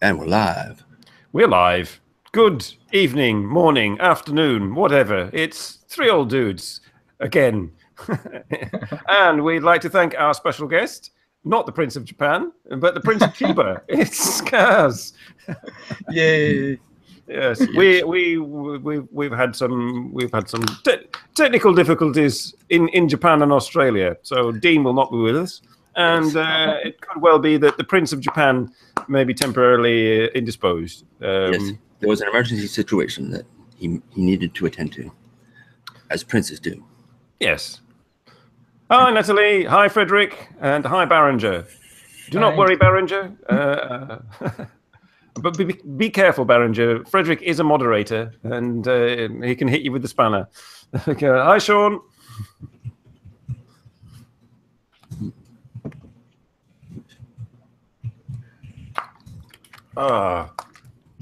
And we're live. We're live. Good evening, morning, afternoon, whatever. It's three old dudes again. And we'd like to thank our special guest, not the Prince of Japan, but the Prince of Chiba. It's Kaz. Yay! Yes, we've had some technical difficulties in Japan and Australia, so Dean will not be with us. And it could well be that the Prince of Japan may be temporarily indisposed. Yes, there was an emergency situation that he needed to attend to, as princes do. Yes. Hi, Natalie. Hi, Frederick. And hi, Barringer. Do not worry, Barringer. But be careful, Barringer. Frederick is a moderator, and he can hit you with the spanner. Okay. Hi, Sean.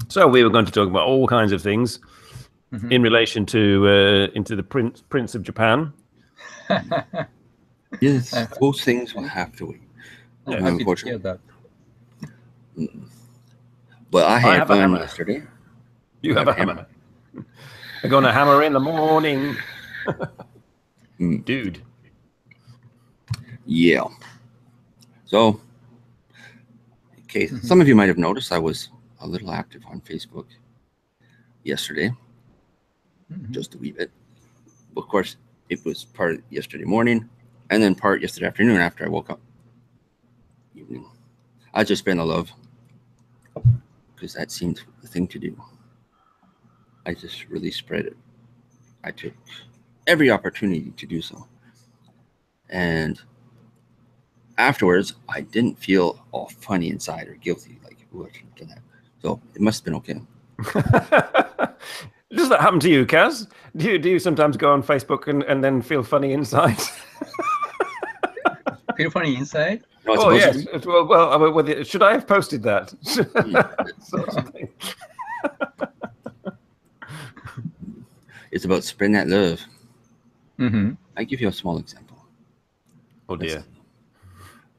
So we were going to talk about all kinds of things in relation to into the Prince of Japan. Yes, those things will have to wait. Unfortunately. But I had fun yesterday. You have a hammer. I'm going to hammer in the morning. Dude. Yeah. So, okay, some of you might have noticed I was a little active on Facebook yesterday. Just a wee bit. Of course, it was part yesterday morning and then part yesterday afternoon after I woke up. Evening. I just been in love because that seemed the thing to do. I just really spread it. I took every opportunity to do so. And afterwards, I didn't feel all funny inside or guilty, like, oh, I shouldn't have done that. So it must have been okay. Does that happen to you, Kaz? Do you sometimes go on Facebook and then feel funny inside? Feel funny inside? No, oh, yes. Well, should I have posted that? It's about spreading that love. I give you a small example. Oh, dear.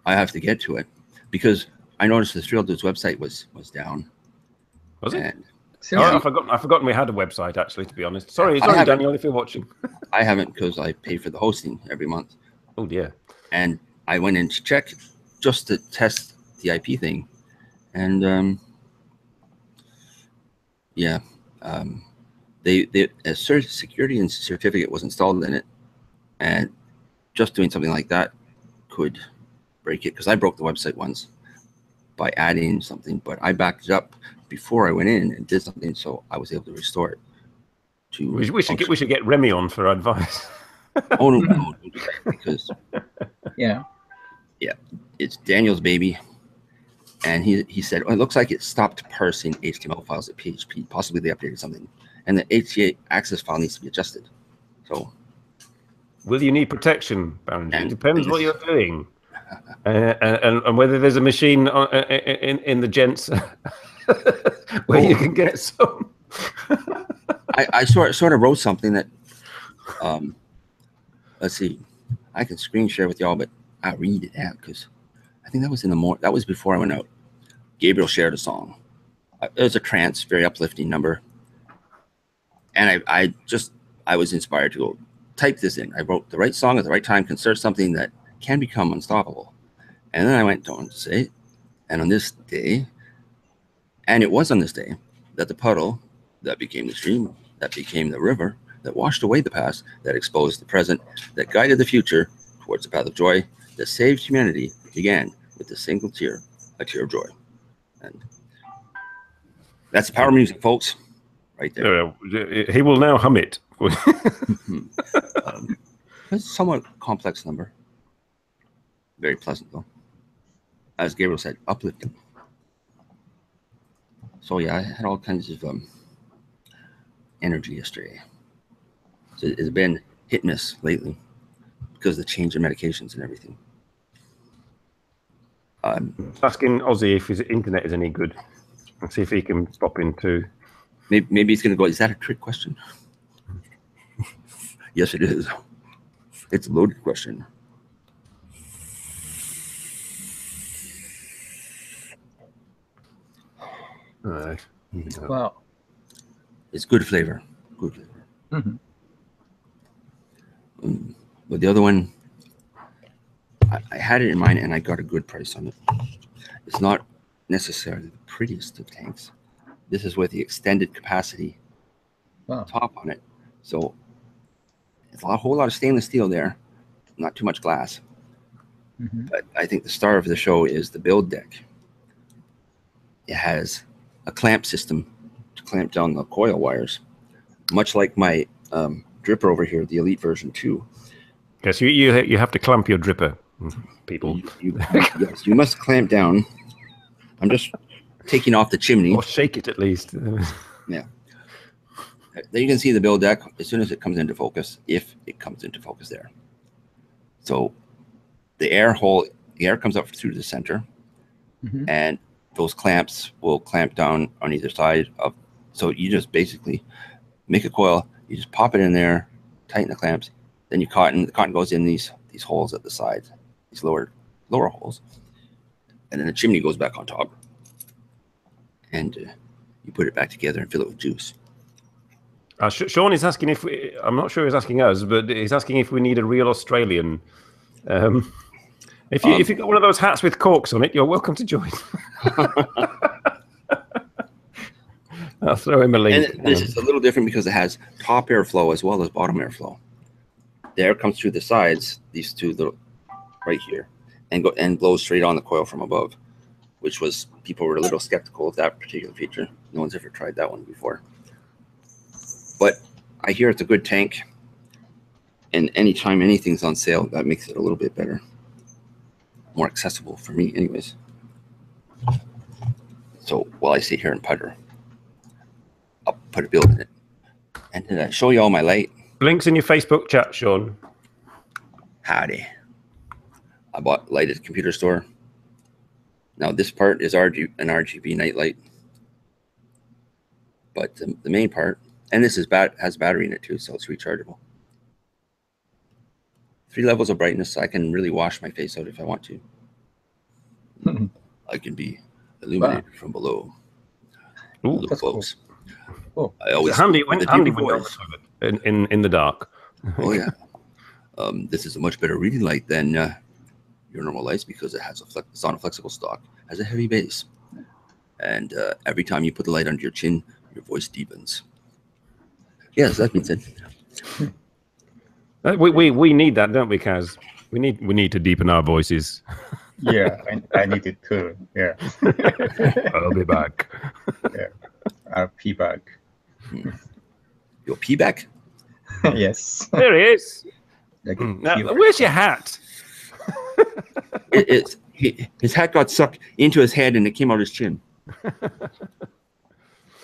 I have to get to it because I noticed the Thrill Dudes website was down. Was it? Yeah. I've forgotten we had a website, actually, to be honest. Sorry, Daniel, if you're watching. I haven't, because I pay for the hosting every month. Oh, dear. And I went in to check just to test the IP thing. And, a security and certificate was installed in it. And just doing something like that could break it, because I broke the website once by adding something, but I backed it up before I went in and did something, so I was able to restore it. We should get Remy on for advice. Oh no, don't do that, because yeah, it's Daniel's baby, and he said, oh, it looks like it stopped parsing HTML files at PHP. Possibly they updated something, and the HTA access file needs to be adjusted. So, will you need protection, Barringer? It depends what you're doing. And whether there's a machine in the gents where you can get some. I sort of wrote something that, let's see, I can screen share with y'all, but I'll read it out because I think that was in the morning. That was before I went out. Gabriel shared a song. It was a trance, very uplifting number, and I was inspired to go type this in. I wrote the right song at the right time, concert something that can become unstoppable. And then I went on to say, and on this day, and it was on this day, that the puddle that became the stream, that became the river, that washed away the past, that exposed the present, that guided the future towards the path of joy, that saved humanity, began with a single tear, a tear of joy. And that's the power of music, folks, right there. He will now hum it. It's a somewhat complex number. Very pleasant, though. As Gabriel said, uplifting. So, yeah, I had all kinds of energy yesterday. So it's been hit and miss lately because of the change in medications and everything. Asking Ozzy if his internet is any good. And see if he can pop in too. Maybe he's going to go, is that a trick question? Yes, it is. It's a loaded question. Wow. It's good flavor. Good flavor. But the other one, I had it in mind and I got a good price on it. It's not necessarily the prettiest of tanks. This is with the extended capacity top on it. So it's a whole lot of stainless steel there, not too much glass. But I think the star of the show is the build deck. It has a clamp system to clamp down the coil wires, much like my dripper over here, the Elite version 2. Yes, you have to clamp your dripper, people. Yes, you must clamp down. I'm just taking off the chimney. Or shake it at least. Yeah. There you can see the build deck as soon as it comes into focus, if it comes into focus there. So the air comes up through the center, and those clamps will clamp down on either side of. So you just basically make a coil, you just pop it in there, tighten the clamps, then the cotton goes in these holes at the sides, these lower holes, and then the chimney goes back on top, and you put it back together and fill it with juice. Sean is asking I'm not sure he's asking us, but he's asking if we need a real Australian. If you've got one of those hats with corks on it, you're welcome to join. I'll throw him a link. And this is a little different because it has top airflow as well as bottom airflow. The air comes through the sides, these two little right here, and blows straight on the coil from above, which was, people were a little skeptical of that particular feature. No one's ever tried that one before. But I hear it's a good tank, and anytime anything's on sale, that makes it a little bit better. More accessible for me anyways. So while I sit here and putter, I'll put a build in it. And did I show you all my light? Links in your Facebook chat, Sean. Howdy. I bought light at the computer store. Now this part is an RGB Nightlight. But the main part, and this has battery in it too, so it's rechargeable. 3 levels of brightness, so I can really wash my face out if I want to. I can be illuminated from below. Ooh, that's close. Cool. I always handy when in the dark. Oh yeah. This is a much better reading light than your normal lights because it has it's on a flexible stock, has a heavy base, and every time you put the light under your chin, your voice deepens. Yes, that means it. We need that, don't we, Kaz? We need to deepen our voices. Yeah, I need it too. Yeah. I'll be back. Yeah. I'll pee back. You'll pee back? Yes. There he is. Now, where's your hat? His hat got sucked into his head and it came out his chin.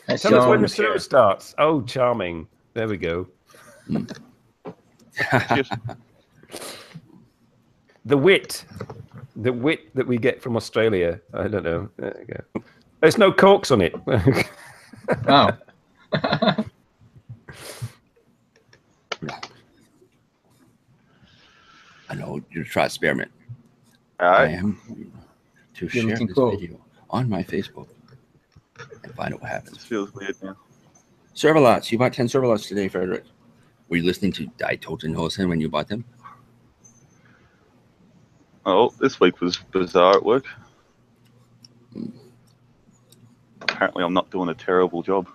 Tell us when the show starts. Oh, charming. There we go. The wit that we get from Australia. I don't know. There you go. There's no corks on it. Oh. I know you're trying to experiment. I am going to share this video on my Facebook and find out what happens. This feels weird now. Servalots. You bought 10 servalots today, Frederick. Were you listening to Die Totenhausen when you bought them? Oh, this week was bizarre at work. Apparently, I'm not doing a terrible job.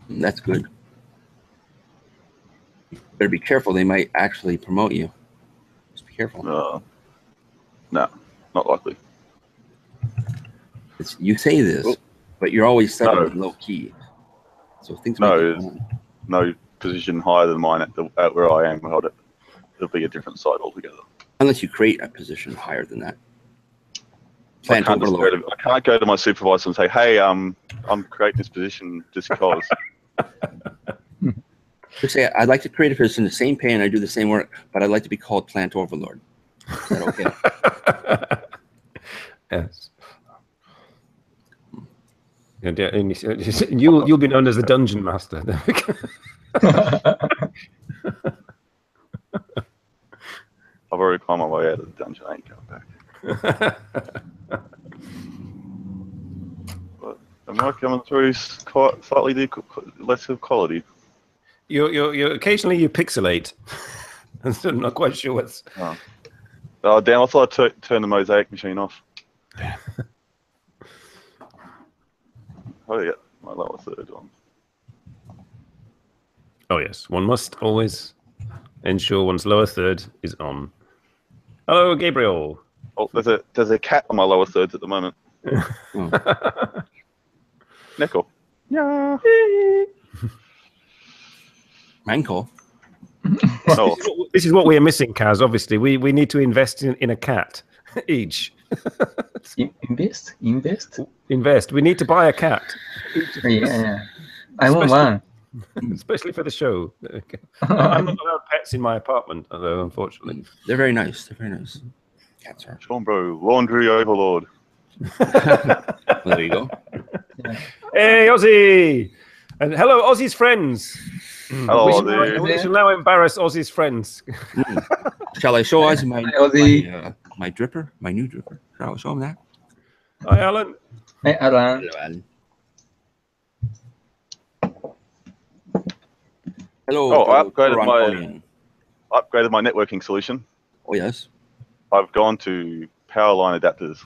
That's good. Better be careful. They might actually promote you. Just be careful. No, not likely. You say this, but you're always set low key. So things no position higher than mine at where I am. It'll be a different site altogether. Unless you create a position higher than that. I can't go to my supervisor and say, "Hey, I'm creating this position just because." Just say, "I'd like to create a position, the same pay, and I do the same work, but I'd like to be called plant overlord." Is that okay? Yes. And you'll be known as the dungeon master. I've already climbed my way out of the dungeon. I ain't going back. Am I coming through slightly less of quality? You're occasionally you pixelate. I'm not quite sure what's. Oh damn! I thought I turned the mosaic machine off. Oh yeah, my lower third one. Oh yes, one must always ensure one's lower third is on. Hello, Gabriel. Oh, there's a cat on my lower thirds at the moment. Nickel. Yeah. Manko. Oh. This is what we are missing, Kaz. Obviously, we need to invest in a cat each. Invest. We need to buy a cat. Yeah. I want one. Especially for the show. I'm not allowed pets in my apartment, although unfortunately They're very nice. They're very nice. Cats are. Sean, bro, laundry overlord. Well, there you go. Hey, Ozzy! And hello, Ozzy's friends. Hello, we shall now embarrass Ozzy's friends. Shall I show us my dripper, my new dripper? Shall I show him that? Hi, Alan. Hey, Alan. Hello, Alan. Hello. Oh, I upgraded my networking solution. Oh yes. I've gone to power line adapters.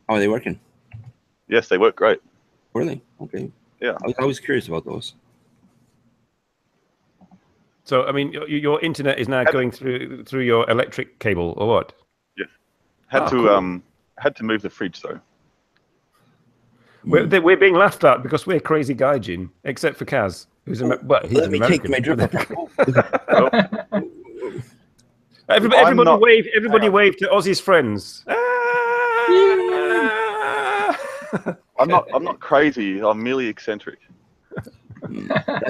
How are they working? Yes, they work great. Really? Okay. Yeah. I was curious about those. So, I mean, your internet is now going through your electric cable, or what? Yes. Had to move the fridge though. We're being laughed at because we're crazy gaijin, except for Kaz, who's he's Let me American. take my dripper. Everybody wave to Ozzy's friends. I'm not crazy. I'm merely eccentric.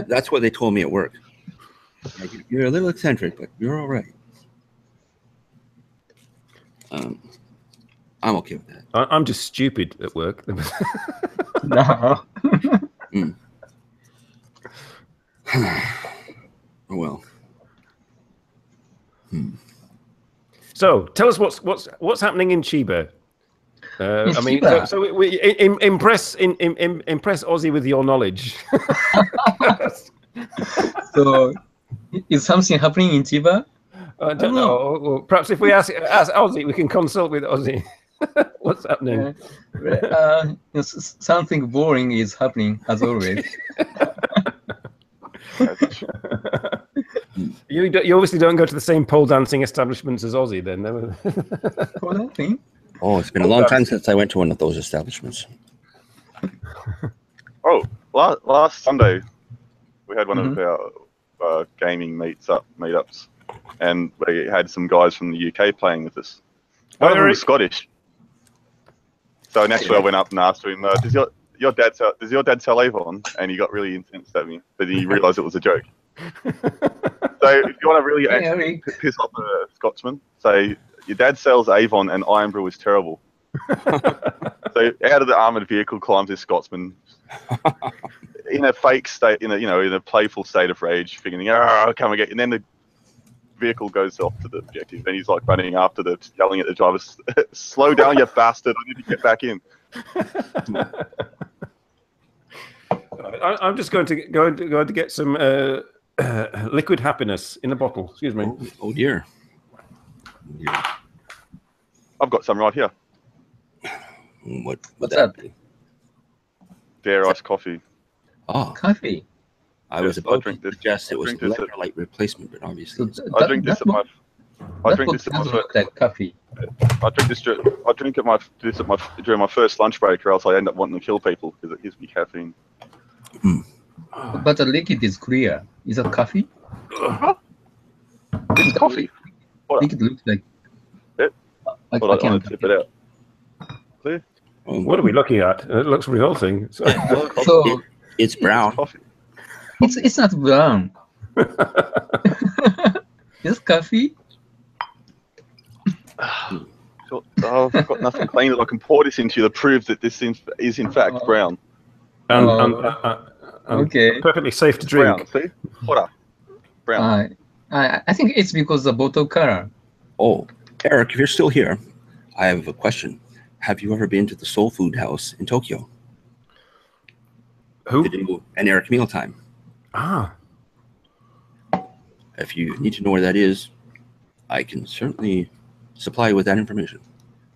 That's what they told me at work. Like, you're a little eccentric, but you're all right. I'm okay with that. I'm just stupid at work. No. Oh well. So tell us what's happening in Chiba. I mean, Chiba. so we impress Ozzy with your knowledge. So, is something happening in Chiba? I don't know. Well, perhaps if we ask Ozzy, we can consult with Ozzy. What's happening? Something boring is happening as always. You obviously don't go to the same pole dancing establishments as Ozzy, then. Pole dancing? Oh, it's been a long time since I went to one of those establishments. Oh, last Sunday we had one of our gaming meetups, and we had some guys from the UK playing with us. One of them was Scottish. So naturally, I went up and asked him, "Does your dad sell Avon?" And he got really incensed at me, but he realised it was a joke. So if you want to really piss off a Scotsman, say your dad sells Avon and Iron Brew is terrible. So out of the armoured vehicle climbs this Scotsman in a fake state, in a playful state of rage, thinking, "Oh, come and get," and then the vehicle goes off to the objective, and he's like running after yelling at the driver, "Slow down, you bastard! I need to get back in." I'm just going to get some liquid happiness in a bottle. Excuse me. Oh dear. I've got some right here. What's that? Dare iced coffee. Oh, Coffee. I was about to suggest it was an electrolyte replacement, but obviously So I drink this at my. I drink this at my look like coffee. I drink this during my first lunch break, or else I end up wanting to kill people because it gives me caffeine. But the liquid is clear. Is that coffee? It's coffee. Liquid looks like. Yep. I I can't tip it out. Clear? What are we looking at? It looks revolting. So it's brown. Coffee. it's not brown. It's coffee. So, I've got nothing clean that I can pour this into that proves that this is in fact brown. Okay. Perfectly safe to drink. Brown, see? Water. Brown. I think it's because the bottle color. Oh, Eric, if you're still here, I have a question. Have you ever been to the Soul Food House in Tokyo? Who? to do an Eric Mealtime. Ah. If you need to know where that is, I can certainly supply you with that information.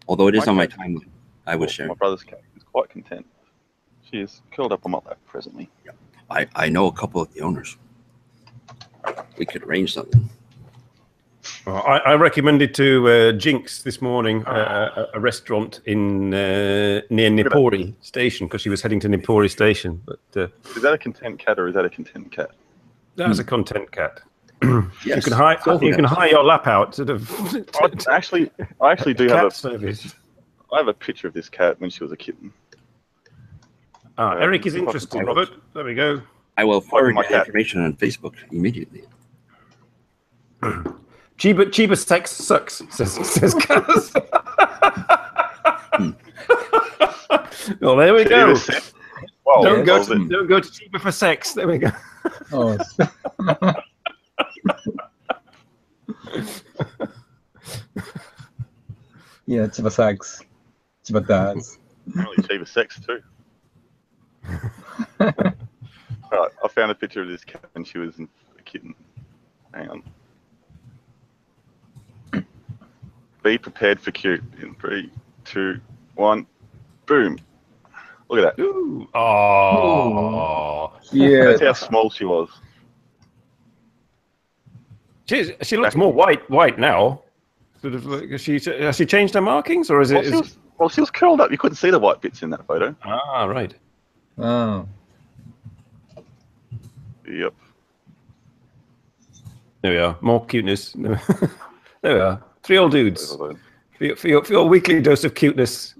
Although it is on my timeline, I was sharing. My brother's cat is quite content. She is curled up on my lap presently. Yeah. I know a couple of the owners. We could arrange something. I recommended to Jinx this morning a restaurant in near Nipori Station because she was heading to Nipori Station. But is that a content cat or is that a content cat? That's a content cat. Yes. You can hire your lap out sort of. I actually do have a service. I have a picture of this cat when she was a kitten. Eric is interested, Robert. There we go. I will forward my information on Facebook immediately. Chiba sex sucks, says Kaz. Well, there we go. Well, don't go to Chiba for sex. There we go. Oh. Yeah, Chiba sucks. Chiba does. Really, Chiba sex too. Alright, I found a picture of this cat when she was a kitten. Hang on. Be prepared for cute in 3, 2, 1. Boom. Look at that. Ooh. Oh. Yeah. That's how small she was. She looks more white now. Sort of like, has she changed her markings, or is it? She was curled up. You couldn't see the white bits in that photo. Ah, right. Oh. Yep. There we are. More cuteness. There we are. 3 old dudes. For your weekly dose of cuteness,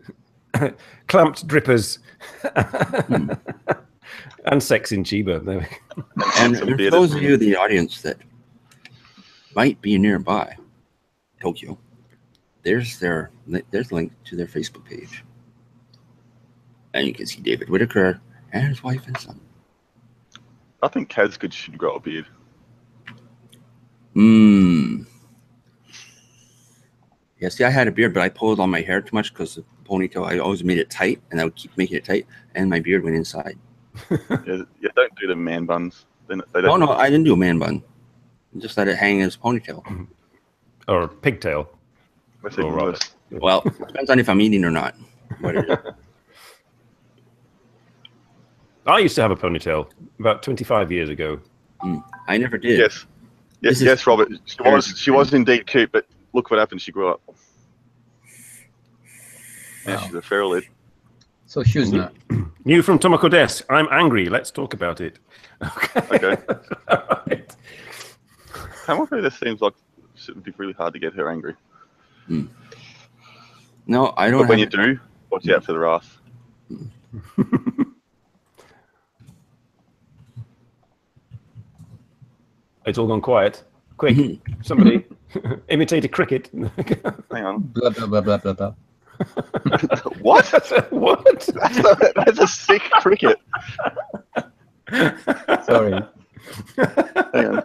clamped drippers, and sex in Chiba. There we go. And for those of you in the audience that might be nearby Tokyo, there's a link to their Facebook page. And you can see David Whitaker and his wife and son. I think Kaz should grow a beard. Yeah, see, I had a beard, but I pulled on my hair too much because the ponytail, I always made it tight, and I would keep making it tight, and my beard went inside. Yeah, don't do the man buns. Oh, no, I didn't do a man bun. Just let it hang as a ponytail. Or a pigtail. Well, depends on if I'm eating or not. What it is. I used to have a ponytail about 25 years ago. I never did. Yes, Robert. She was indeed cute, but look what happened. She grew up. Yeah, she's a feral lid. So she's not. New from Tomoko Desk. I'm angry. Let's talk about it. Okay. Right. Tomoko Desk seems like it would be really hard to get her angry. No, I don't. But when you do, watch out for the wrath. It's all gone quiet. Quick, somebody imitate a cricket. Hang on. Blah, blah, blah, blah, blah, blah. What? What? That's a sick cricket. Sorry. Hang on.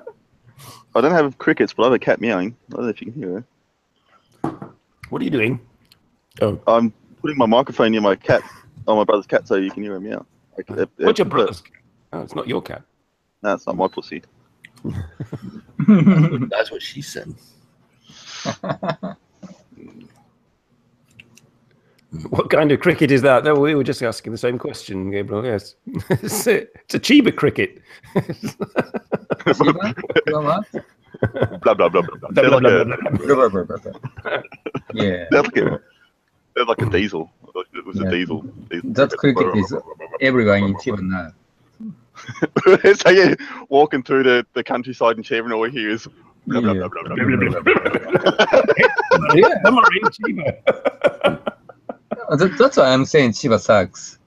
I don't have crickets, but I have a cat meowing. I don't know if you can hear her. What are you doing? Oh, I'm putting my microphone near my cat, my brother's cat, so you can hear him meow. what's your brother's cat? Oh, it's not your cat. No, it's not my pussy. That's what she said. What kind of cricket is that? We were just asking the same question, Gabriel. Yes, it's a Chiba cricket. Blah blah blah blah. Yeah. They're like a diesel. It was a diesel. That cricket is everywhere in Chiba now. So yeah, walking through the countryside in Chiba, and all we hear is blah blah blah blah blah. Yeah. Chiba. That's why I'm saying Chiba sucks.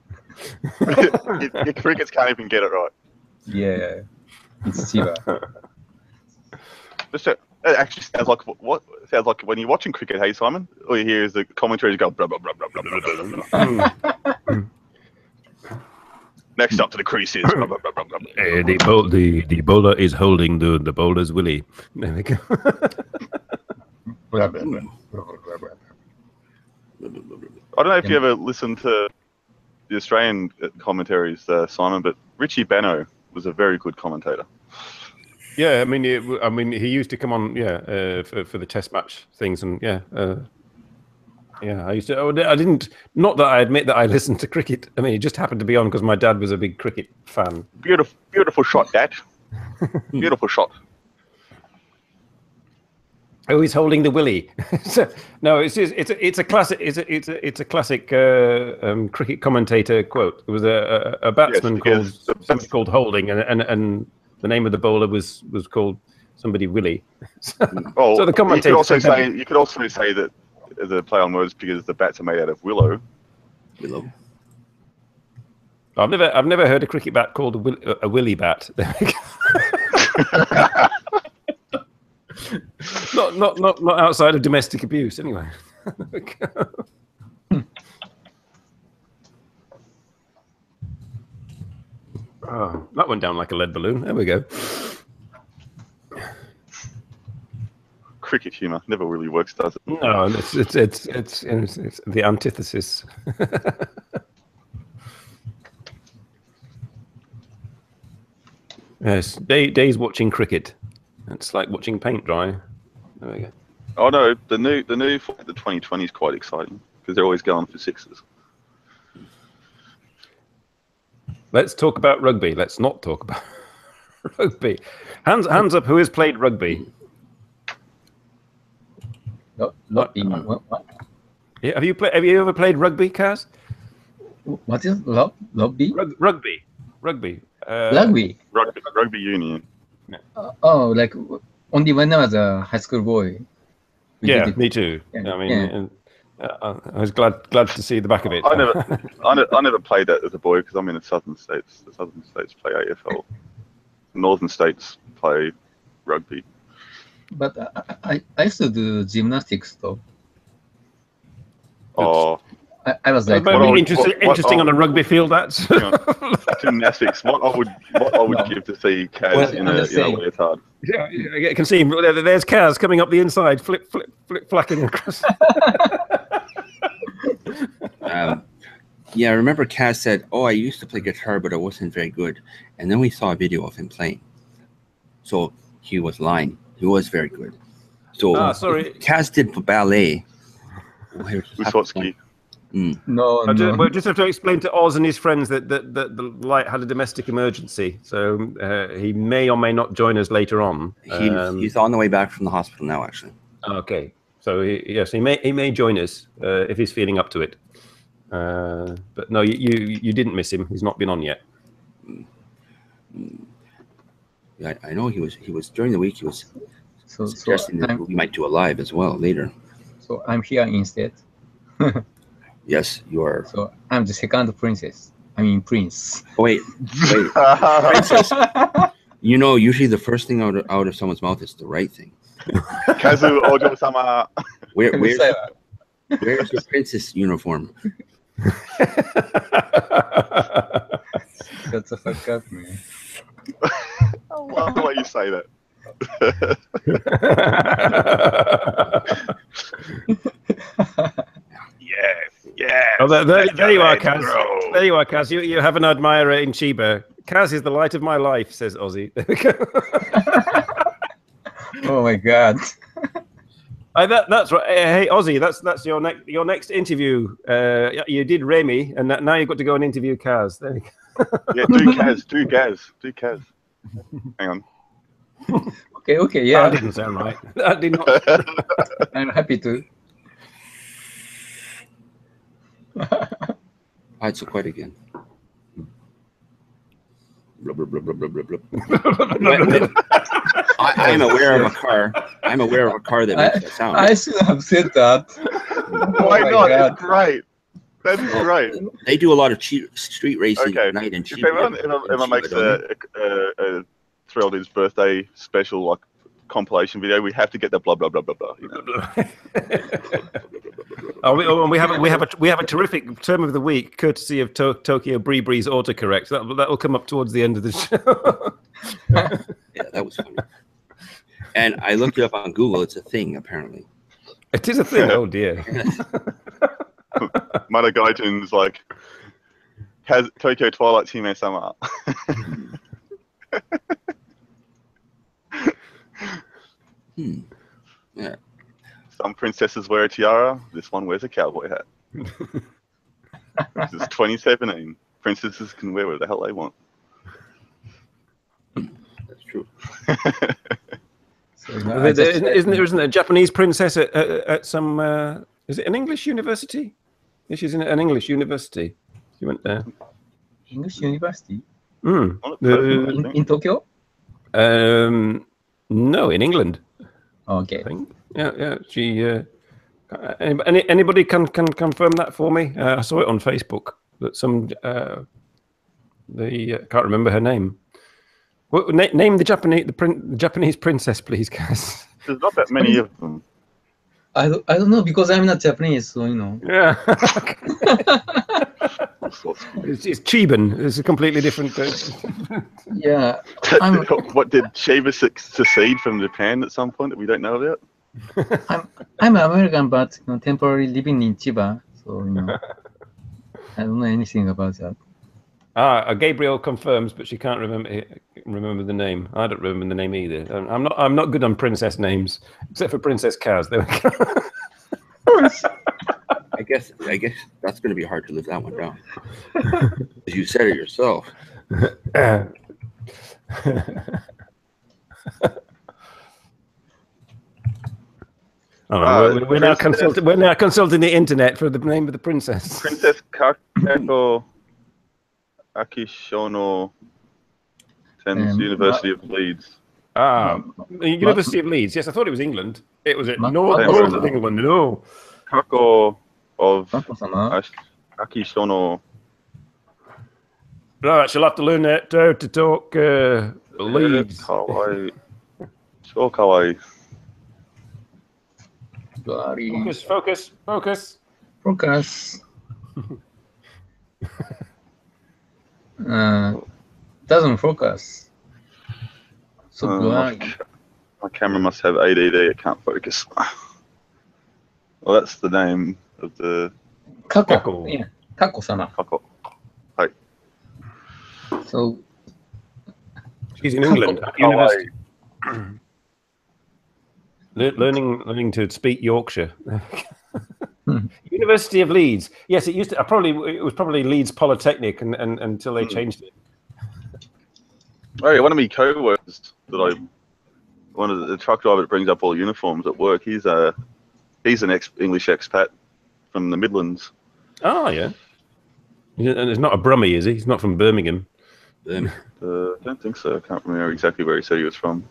Your crickets can't even get it right. Yeah, it's Chiba. It actually sounds like what? It sounds like when you're watching cricket, hey Simon, all you hear is the commentaries go blah blah blah blah blah blah blah. Next up to the creases. Blah, blah, blah, blah, blah. The bowler is holding the bowler's willy. There we go. Blah, blah, blah, blah, blah, blah. I don't know if you ever listened to the Australian commentaries, Simon, but Richie Benaud was a very good commentator. Yeah, I mean, he used to come on, for the test match things, and yeah, I used to. I didn't. Not that I admit that I listened to cricket. I mean, it just happened to be on because my dad was a big cricket fan. Beautiful shot, Dad. Beautiful shot. Oh, he's holding the willy. No, it's a classic. It's a classic cricket commentator quote. It was a batsman called Holding, and the name of the bowler was called somebody Willie. So the commentator. You could also say that the play on words because the bats are made out of willow. Willow. I've never heard a cricket bat called a willy bat. Not outside of domestic abuse, anyway. Oh, that went down like a lead balloon. There we go. Cricket humour never really works, does it? No, it's the antithesis. Yes, days watching cricket. It's like watching paint dry. There we go. Oh no, the new for the 2020 is quite exciting because they're always going for sixes. Let's talk about rugby. Let's not talk about rugby. Hands up. Who has played rugby? What? Yeah, have you ever played rugby, Kaz? What is rugby? Rugby. Rugby. Rugby union. Like only when I was a high school boy. Yeah, me too. Yeah, I mean, I was glad to see the back of it. I never played that as a boy because I'm in the southern states. The southern states play AFL. The northern states play rugby. But I used to do gymnastics though. Oh. I was like, interesting on a rugby field. That's gymnastics. What I would give to see Kaz in a leotard. Yeah, I can see him. There's Kaz coming up the inside, flip, flacking across. Yeah, I remember Kaz said, "Oh, I used to play guitar, but I wasn't very good." And then we saw a video of him playing. So he was lying. He was very good. So sorry, Kaz did ballet. Wysotsky. No. We'll just have to explain to Oz and his friends that the light had a domestic emergency, so he may or may not join us later on. He's on the way back from the hospital now, actually. Okay, so he may join us if he's feeling up to it. But no, you didn't miss him. He's not been on yet. Yeah, I know he was during the week. He was suggesting that we might do a live as well later. So I'm here instead. Yes, you are. So I'm the second princess. I mean prince. Oh, wait, princess. You know, usually the first thing out of someone's mouth is the right thing. Kazu Ojo-sama. Where's your princess uniform? That's a fuck up, man. I love the way you say that. Yes. Oh, there you are, Kaz. There you are, Kaz. You have an admirer in Chiba. Kaz is the light of my life, says Ozzy. There we go. Oh my God. That's right. Hey, Ozzy, that's your next interview. You did Remy, and now you've got to go and interview Kaz. There you go. Yeah, do Kaz. Hang on. Okay, yeah. That didn't sound right. That did not. I'm happy to. Alright, so quiet again. Blah, blah, blah, blah, blah, blah, blah. I'm aware of a car. I'm aware of a car that makes that sound. I should have said that. Why not? That's great. That's great. They do a lot of street racing at night in Chiba. If everyone makes a Thrilled birthday special like compilation video, we have to get the blah blah blah blah blah. You know? we have a terrific term of the week, courtesy of Tokyo Bree's autocorrect. That will come up towards the end of the show. Yeah, that was funny. And I looked it up on Google. It's a thing, apparently. It is a thing. Oh dear. Madagaiten's like Tokyo Twilight Hime Sama. Yeah. Some princesses wear a tiara. This one wears a cowboy hat. This is 2017. Princesses can wear whatever the hell they want. That's true. So, you know, isn't there a Japanese princess at some? Is it an English university? Yeah, she's in an English university. She went there. English University In Tokyo? No, in England. Okay. I think. Yeah. She. Anybody can confirm that for me? I saw it on Facebook that some. Can't remember her name. Well, name the Japanese princess, please, guys. There's not that many of them. I don't know because I'm not Japanese, so you know. Yeah. It's Chiban. It's a completely different. Yeah. What did Chiba secede from Japan at some point that we don't know about? I'm American, but you know, temporarily living in Chiba, so you know, I don't know anything about that. Gabriel confirms, but she can't remember the name. I don't remember the name either. I'm not good on princess names, except for Princess Kaz. There we go. I guess that's going to be hard to live that one down. You said it yourself. We're now consulting the internet for the name of the princess. Princess Kako Akishono Ten's University of Leeds. The University of Leeds. Yes, I thought it was England. It was at Northern England. No. Kako of Akishono. Right, she'll have to learn that to talk Leeds. Kawaii. So kawaii. Focus. Doesn't focus. So my camera must have ADD. It can't focus. Well, that's the name of the Kako. Yeah, Kako-sama. Kako. Hi. So she's in England. University. Learning to speak Yorkshire. University of Leeds. Yes, it used to. It was probably Leeds Polytechnic, and until they changed it. Oh, yeah, one of my co-workers one of the truck driver that brings up all uniforms at work. He's an English expat from the Midlands. Oh yeah. And it's not a Brummie, is he? He's not from Birmingham. I don't think so. I can't remember exactly where he said he was from.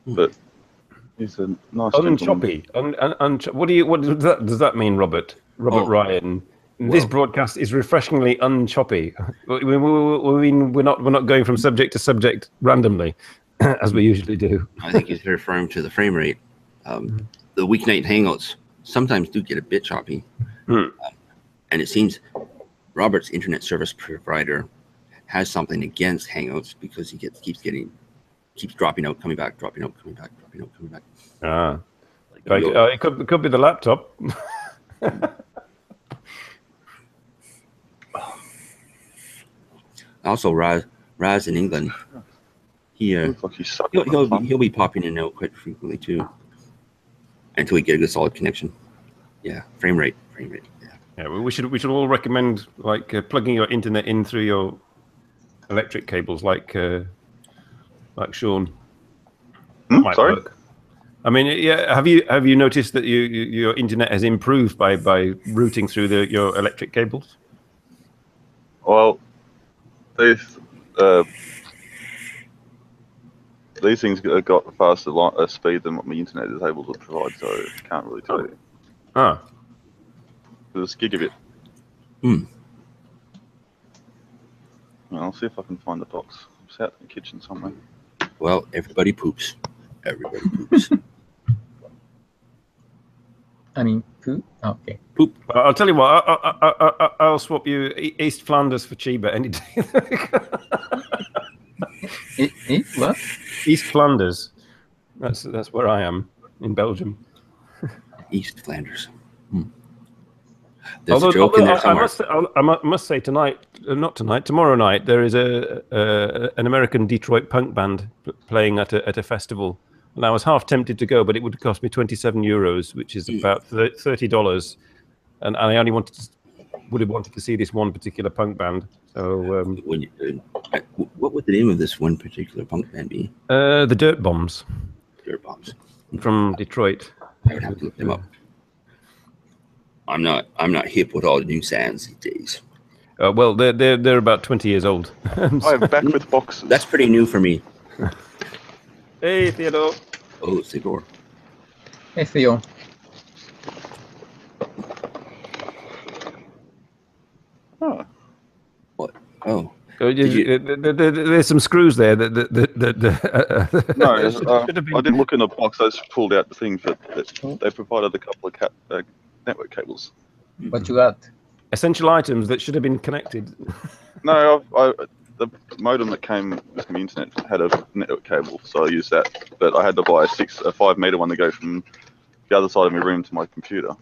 But he's a nice unchoppy. What does that mean, Robert? Ryan. This broadcast is refreshingly unchoppy. We're not going from subject to subject randomly, as we usually do. I think he's referring to the frame rate. The weeknight hangouts sometimes do get a bit choppy, and it seems Robert's internet service provider has something against hangouts because he keeps dropping out, coming back, dropping out, coming back, dropping out, coming back. It could be the laptop. Also, Raz in England, he'll be popping in and out quite frequently too, until we get a good solid connection. Yeah, frame rate. Yeah, well, we should all recommend plugging your internet in through your electric cables, like Sean. Might sorry. Work. I mean, yeah. Have you noticed that your internet has improved by routing through your electric cables? Well, these things have got a faster speed than what my internet is able to provide, so I can't really tell you. It's gigabit. I'll see if I can find the box. It's out in the kitchen somewhere. Well, everybody poops. Everybody poops. I mean, poop. Oh, okay. Poop. I'll tell you what. I'll swap you East Flanders for Chiba any day. What? East Flanders. That's where I am in Belgium. East Flanders. There's a joke in there somewhere. I must say tonight, not tonight, tomorrow night, there is an American Detroit punk band playing at a festival. And I was half tempted to go, but it would cost me €27, which is about $30. And I only would have wanted to see this one particular punk band. So, what would the name of this one particular punk band be? The Dirt Bombs. Dirt Bombs From Detroit. I would have to look them up. I'm not hip with all the new sounds these days. Well, they're about 20 years old. I'm back with boxes. That's pretty new for me. Hey, Theodore. Oh, Theodore. Hey, Theo. Oh. What? Oh. There's some screws there. No, I didn't look in the box. I just pulled out the things that they provided a couple of network cables. What you got? Essential items that should have been connected. No, the modem that came with the internet had a network cable, so I used that. But I had to buy a 5 meter one to go from the other side of my room to my computer,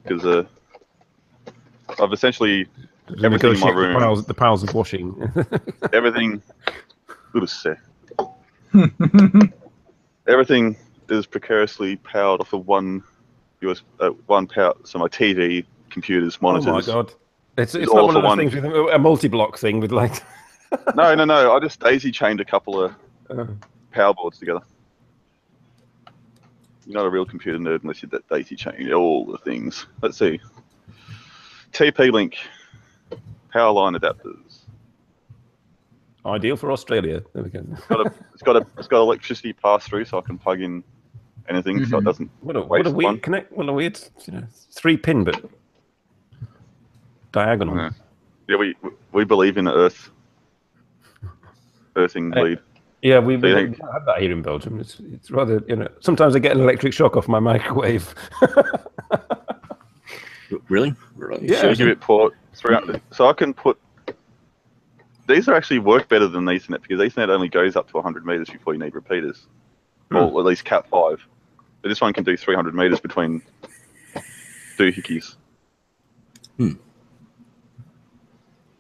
because I've essentially everything in my room. The piles of washing. Everything. Everything is precariously powered off of one power. So my TV, computers, monitors. Oh my god! It's not one of those things with a multi-block thing with like. No. I just daisy chained a couple of power boards together. You're not a real computer nerd unless you daisy chain all the things. Let's see. TP-Link power line adapters. Ideal for Australia. There we go. It's got electricity pass through, so I can plug in anything, so it doesn't. What a weird 3-pin, but diagonal. Yeah, we believe in earthing lead. Yeah, we don't have that here in Belgium. It's rather, sometimes I get an electric shock off my microwave. Really? Yeah. Gigabit port 300. So I can put. These actually work better than Ethernet, because Ethernet only goes up to 100 meters before you need repeaters, or at least Cat 5. But this one can do 300 meters between doohickeys.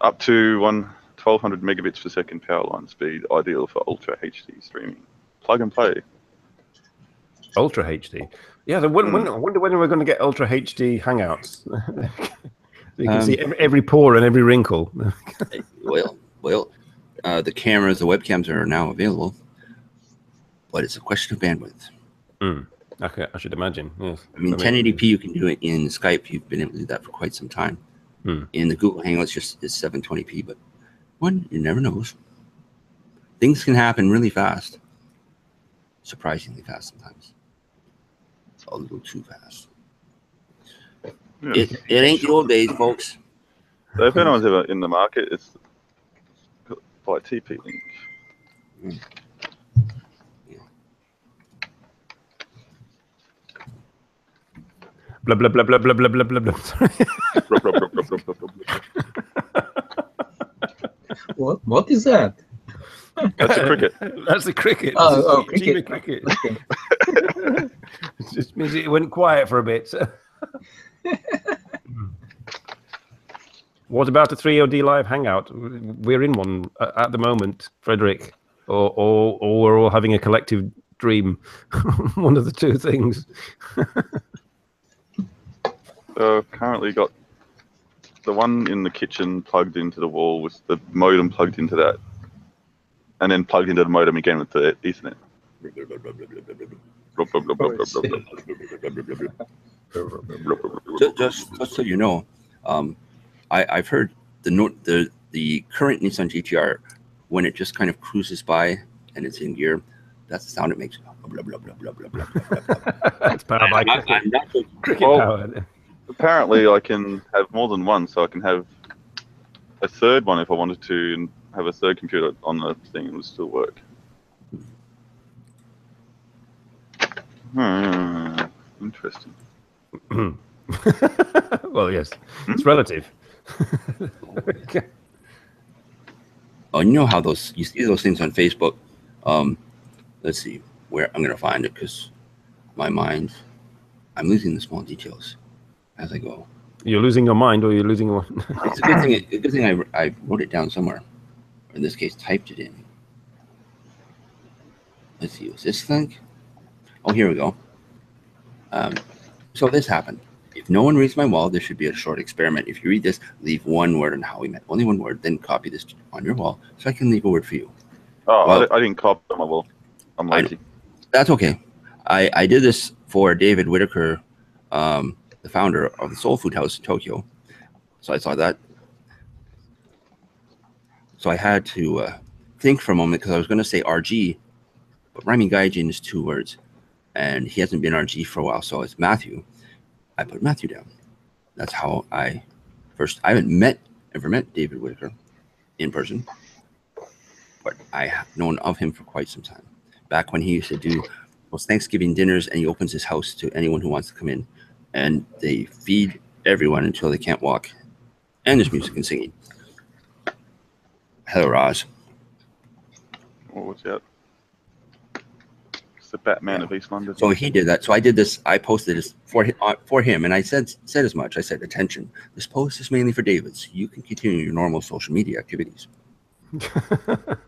Up to 1200 megabits per second power line speed, ideal for Ultra HD streaming. Plug and play. Ultra HD. Yeah, I wonder when we're going to get Ultra HD hangouts. You can see every pore and every wrinkle. Well, the cameras, the webcams are now available, but it's a question of bandwidth. Okay, I should imagine. Yes. I mean, 1080p you can do it in Skype. You've been able to do that for quite some time. In the Google Hangouts, it's 720p, but you never knows. Things can happen really fast, surprisingly fast sometimes. It's a little too fast. Yeah. It ain't the old days, folks. So if anyone's ever in the market, it's by TP-Link. Blah blah blah blah blah blah blah blah blah. What is that? That's a cricket. That's a cricket. Oh, Chiba cricket. cricket. It just means it went quiet for a bit. What about a 3OD live hangout? We're in one at the moment, Frederick, or we're all having a collective dream. One of the two things. Currently got the one in the kitchen plugged into the wall with the modem plugged into that, and then plugged into the modem again with the Ethernet. Just so you know, I've heard the current Nissan GTR, when it just kind of cruises by and it's in gear, that's the sound it makes. Blah, blah, blah, blah, blah, blah, blah, blah. That's powered by cricket powered. Apparently, I can have more than one, so I can have a third one if I wanted to, and have a third computer on the thing, and it would still work. Interesting. Well, yes, it's relative. Oh, you know how you see those things on Facebook. Let's see where I'm going to find it, because my mind, I'm losing the small details as I go. You're losing your mind, or you're losing your. It's a good thing. A good thing I wrote it down somewhere. In this case, typed it in. Let's see. Was this link? Oh, here we go. So this happened. If no one reads my wall, there should be a short experiment. If you read this, leave one word on how we met. Only one word. Then copy this on your wall, so I can leave a word for you. Oh, well, I didn't copy on my wall. I'm lazy. That's okay. I did this for David Whitaker, the founder of the Soul Food House in Tokyo. So I saw that. So I had to think for a moment because I was going to say RG, but rhyming gaijin is 2 words, and he hasn't been RG for a while, so it's Matthew. I put Matthew down. That's how I haven't ever met David Whitaker in person, but I have known of him for quite some time. Back when he used to do those Thanksgiving dinners, and he opens his house to anyone who wants to come in, and they feed everyone until they can't walk, and there's music and singing. Hello, Roz. What was that? It's the Batman of East London. So he did that. So I did this. I posted this for him, and I said as much. I said, "Attention! This post is mainly for David, so you can continue your normal social media activities."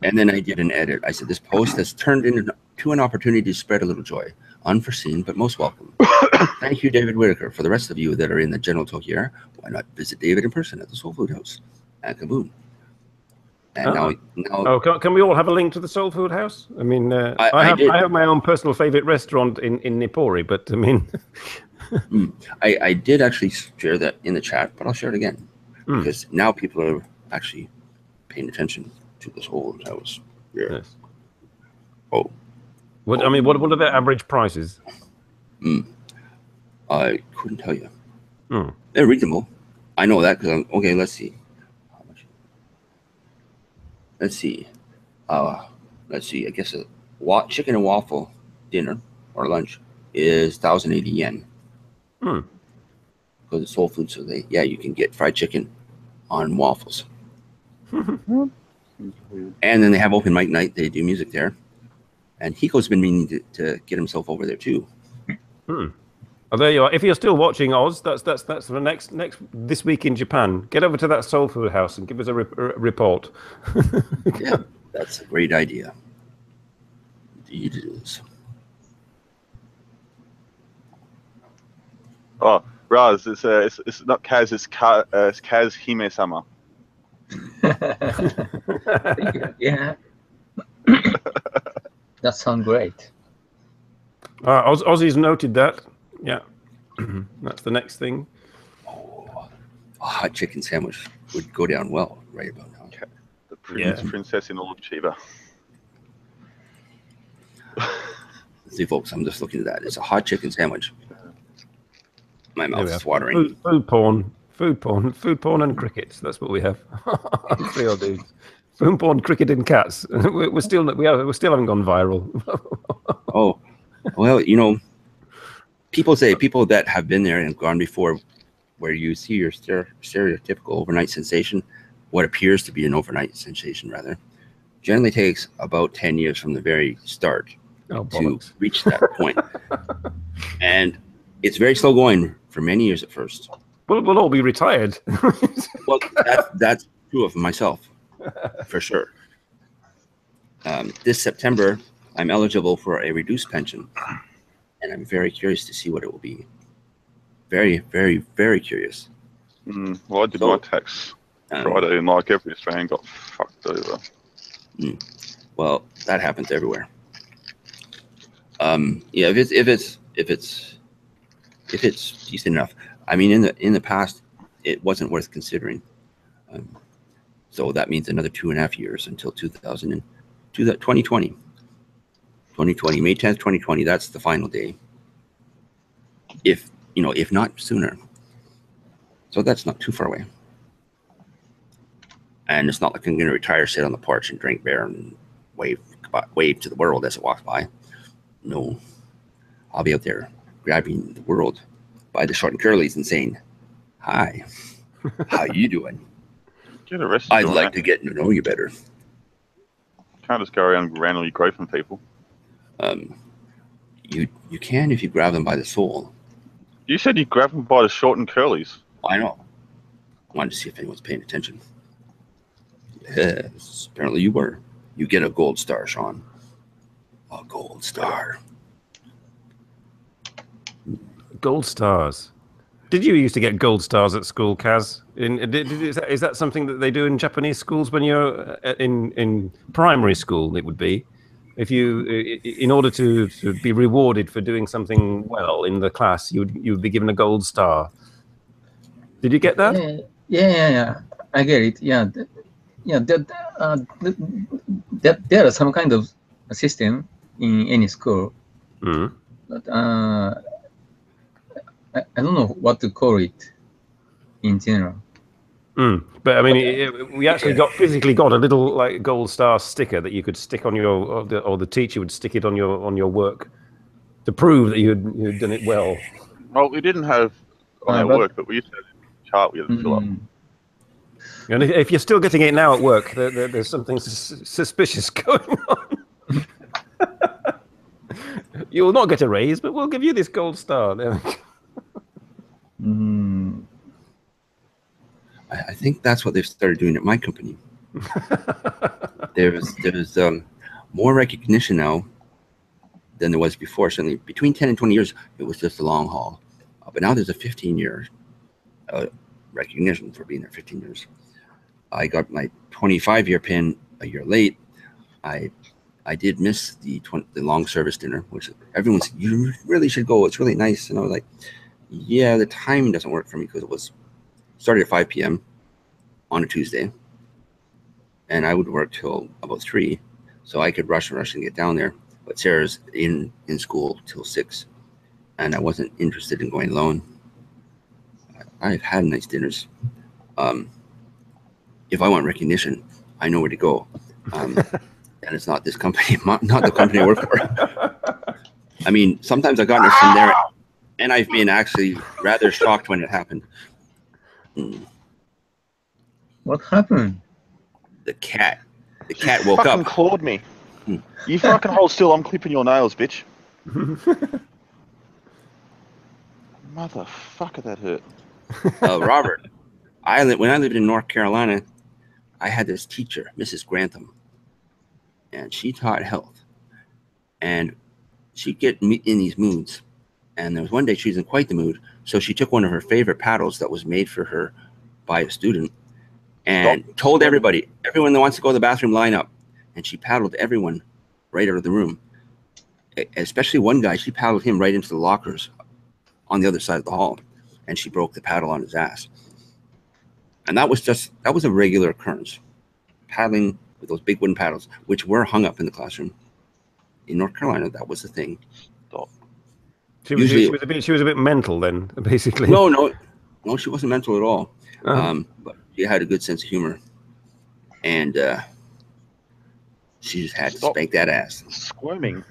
And then I did an edit. I said, "This post has turned into an opportunity to spread a little joy, unforeseen but most welcome. Thank you, David Whitaker. For the rest of you that are in the general Tokyo area, why not visit David in person at the Soul Food House?" And kaboom. And now can we all have a link to the Soul Food House? I mean, I have my own personal favorite restaurant in Nippori, but I mean, I did actually share that in the chat, but I'll share it again because now people are actually paying attention to this whole house. Yeah. Yes. Oh. I mean, what are their average prices? I couldn't tell you. They're reasonable. I know that because okay. Let's see. Let's see. I guess a chicken and waffle dinner or lunch is 1,080 yen. Because it's Soul Food, so you can get fried chicken on waffles. And then they have open mic night. They do music there, and Hiko's been meaning to get himself over there too. Oh, there you are. If you're still watching, Oz, that's the next this week in Japan. Get over to that Soul Food House and give us a report. Yeah, that's a great idea. Indeed it is. Oh, Raz, it's not Kaz, it's Kaz Hime-sama. Yeah. That sounds great. Ozzy's noted that. Yeah, that's the next thing. Oh, a hot chicken sandwich would go down well right about now. Okay. The princess in all of Chiba. See, folks, I'm just looking at that. It's a hot chicken sandwich. My mouth is watering. Food porn, and crickets. That's what we have. 3 old dudes. Food porn, cricket, and cats. We still haven't gone viral. Oh, well, people that have been there and gone before, where you see your stereotypical overnight sensation, what appears to be an overnight sensation, rather, generally takes about 10 years from the very start to reach that point. And it's very slow going for many years at first. We'll all be retired. Well, that's true of myself, for sure. This September, I'm eligible for a reduced pension. And I'm very curious to see what it will be. Very, very, very curious. Well, I did my tax Friday, and like every Australian got fucked over. Well, that happens everywhere. Yeah, if it's decent enough. I mean, in the past, it wasn't worth considering. So that means another 2.5 years until 2020. 2020, May 10th, 2020, that's the final day. If not sooner. So that's not too far away. And it's not like I'm going to retire, sit on the porch and drink beer and wave to the world as it walks by. No, I'll be out there grabbing the world by the short and curlies and saying, "Hi, how you doing? Get arrested. I'd like to get to know you better." Can't just go around randomly groping people. You can if you grab them by the soul. You said you grab them by the short and curlies. I know. I wanted to see if anyone's paying attention. Yes, apparently you were. You get a gold star, Sean. A gold star. Gold stars. Did you used to get gold stars at school, Kaz? Is that something that they do in Japanese schools when you're in primary school? It would be, if you, in order to be rewarded for doing something well in the class, you would be given a gold star. Did you get that? Yeah. I get it. Yeah, there are some kind of system in any school, but I don't know what to call it in general. But I mean, we actually physically got a little like gold star sticker that you could stick on your, or the teacher would stick it on your work to prove that you'd done it well. Well, we didn't have on our work, but we used to have a chart we had to fill up. And if you're still getting it now at work, there's something suspicious going on. You will not get a raise, but we'll give you this gold star. There we go. I think that's what they've started doing at my company. There's more recognition now than there was before. Certainly between 10 and 20 years, it was just a long haul. But now there's a 15-year recognition for being there 15 years. I got my 25-year pin a year late. I did miss the long service dinner, which everyone said, you really should go. It's really nice. And I was like, yeah, the timing doesn't work for me because it was started at 5 p.m. on a Tuesday. And I would work till about 3. So I could rush and get down there. But Sarah's in school till 6. And I wasn't interested in going alone. I've had nice dinners. If I want recognition, I know where to go. And it's not this company, not the company I work for. I mean, sometimes I've gotten it from there, and I've been actually rather shocked when it happened. What happened? The cat woke up. Fucking clawed me. You fucking hold still. I'm clipping your nails, bitch. Motherfucker, that hurt. Robert, when I lived in North Carolina, I had this teacher, Mrs. Grantham, and she taught health. And she'd get me in these moods. And there was one day she was in quite the mood, so she took one of her favorite paddles that was made for her by a student and told everyone that wants to go to the bathroom, line up. And she paddled everyone right out of the room. Especially one guy, she paddled him right into the lockers on the other side of the hall. And she broke the paddle on his ass. And that was a regular occurrence. Paddling with those big wooden paddles, which were hung up in the classroom. In North Carolina, that was the thing. She was a bit mental then, basically. No, she wasn't mental at all. But she had a good sense of humor. And she just had to spank that ass. Squirming.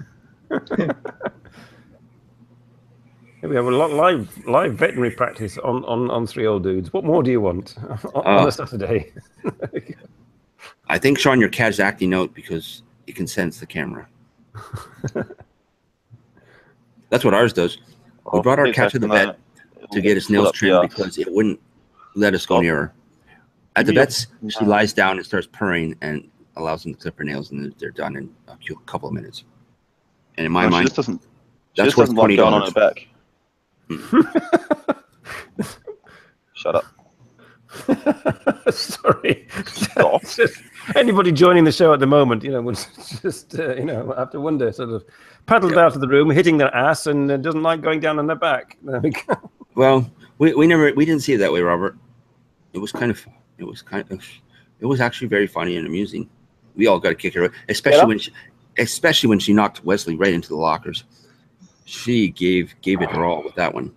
We have a lot live veterinary practice on 3 Old Dudes. What more do you want on a Saturday? I think, Sean, your cat's acting out because it can sense the camera. That's what ours does. We brought our cat to the vet to get its nails trimmed because it wouldn't let us go near her. At the vet's, she lies down and starts purring and allows them to clip her nails, and they're done in a couple of minutes. And in my mind, that's what's like going on her back. Shut up. Sorry. Anybody joining the show at the moment, would just, have to wonder, sort of paddled out of the room, hitting their ass, and doesn't like going down on their back. There we go. Well, we didn't see it that way, Robert. It was actually very funny and amusing. We all got a kick out, especially when she knocked Wesley right into the lockers. She gave it her all with that one.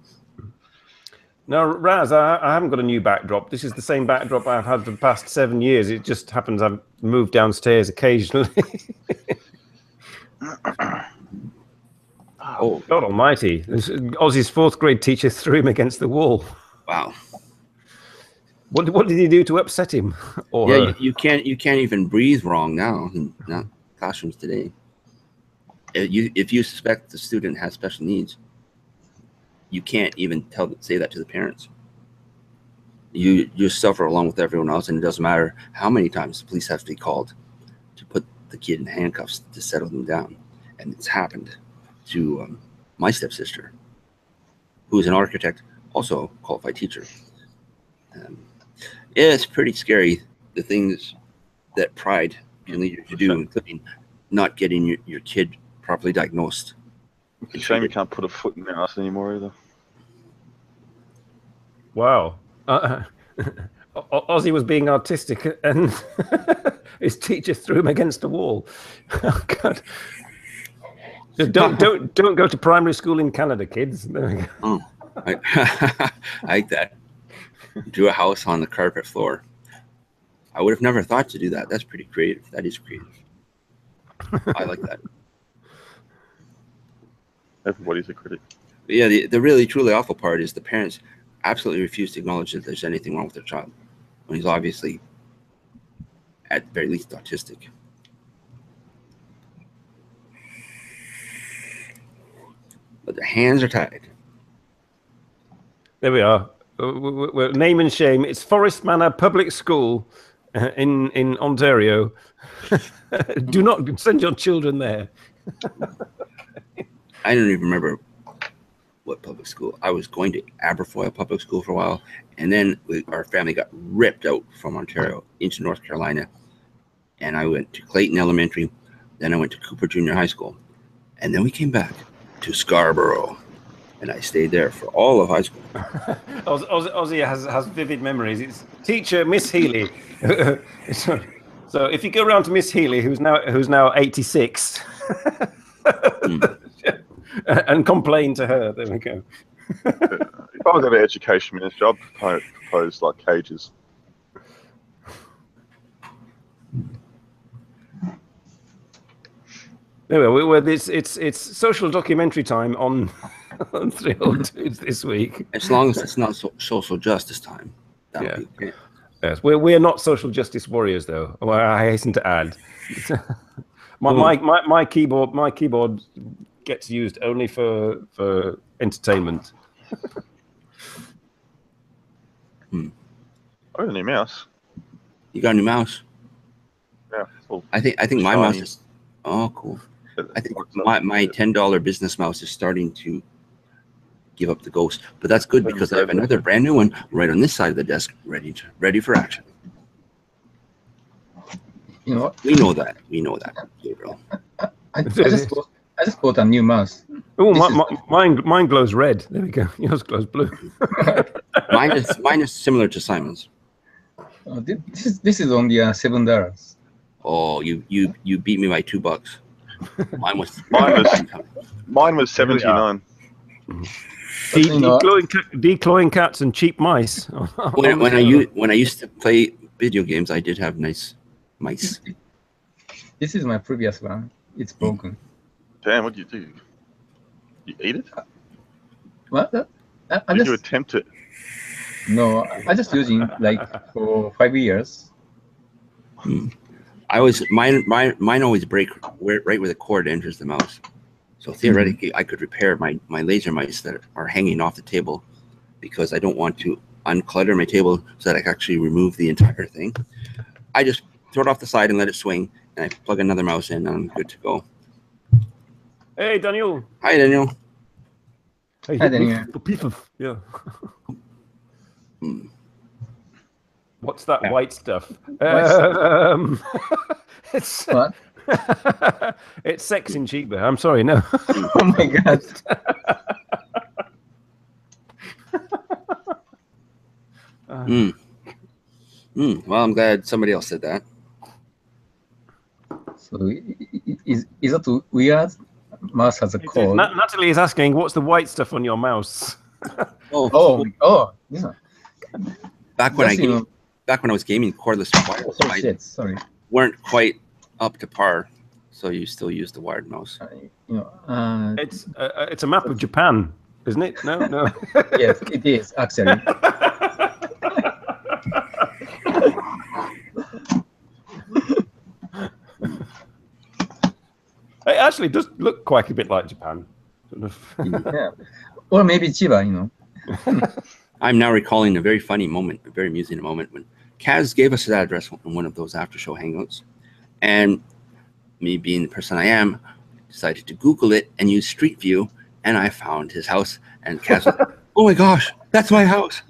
Now, Raz, I haven't got a new backdrop. This is the same backdrop I've had for the past 7 years. It just happens I've moved downstairs occasionally. Oh, God almighty. Ozzie's 4th grade teacher threw him against the wall. Wow. What did he do to upset him? Or her? You can't even breathe wrong now in classrooms today. If you suspect the student has special needs, you can't even say that to the parents. you suffer along with everyone else, and it doesn't matter how many times the police have to be called to put the kid in handcuffs to settle them down. And it's happened to my stepsister, who is an architect, also a qualified teacher. Yeah, it's pretty scary, the things that pride can lead you to do, including not getting your kid properly diagnosed. It's a shame you can't put a foot in their ass anymore either. Wow. Ozzy was being artistic and his teacher threw him against the wall. Oh, God. Don't go to primary school in Canada, kids. There we go. Oh, I like that. Do a house on the carpet floor. I would have never thought to do that. That's pretty creative. That is creative. I like that. Everybody's a critic. But yeah, the really truly awful part is the parents absolutely refuse to acknowledge that there's anything wrong with their child when he's obviously, at the very least, autistic. But their hands are tied. There we are. We're name and shame. It's Forest Manor Public School in Ontario. Do not send your children there. I don't even remember what public school. I was going to Aberfoyle Public School for a while, and then our family got ripped out from Ontario into North Carolina, and I went to Clayton Elementary, then I went to Cooper Junior High School, and then we came back to Scarborough, and I stayed there for all of high school. Ozzy has vivid memories. It's teacher Miss Healy. So if you go around to Miss Healy, who's now 86, and complain to her, there we go. If I was an education minister, I'd propose like cages. Anyway, it's social documentary time on 3 Old Dudes this week. As long as it's not social justice time, that would be okay. Yes, we're not social justice warriors, though. Well, I hasten to add, my keyboard gets used only for entertainment. I got a new mouse. You got a new mouse? Yeah. I think my mouse is. Oh, cool. I think my $10 business mouse is starting to give up the ghost, but that's good because I have another brand new one right on this side of the desk, ready for action. You know what? We know that, Gabriel. I just bought a new mouse. Oh, mine glows red. There we go. Yours glows blue. mine is similar to Simon's. Oh, this is only $7. Oh, you beat me by $2. Mine was $79. Declawing cats and cheap mice. When I used to play video games, I did have nice mice. This is my previous one. It's broken. Damn, what did you do? You ate it? What? Did you attempt it? No, I just using like for 5 years. Mine always break right where the cord enters the mouse. So theoretically, I could repair my laser mice that are hanging off the table because I don't want to unclutter my table so that I can actually remove the entire thing. I just throw it off the side and let it swing, and I plug another mouse in, and I'm good to go. Hey, Daniel. Hi, Daniel. Hey, Daniel. Yeah. What's that white stuff? It's what? It's sex in Chiba. I'm sorry, no. Oh my God. Well, I'm glad somebody else said that. So is that weird? Mouse has a code. Natalie is asking, what's the white stuff on your mouse? This one. Back when I was gaming, cordless wires weren't quite up to par, so you still use the wired mouse. It's a map of Japan, isn't it? No. Yes, it is actually. It actually does look quite a bit like Japan. Yeah. Or maybe Chiba, I'm now recalling a very funny moment, a very amusing moment when Kaz gave us his address in one of those after-show hangouts, and me being the person I am, decided to Google it and use Street View, and I found his house. And Kaz was, oh my gosh, that's my house.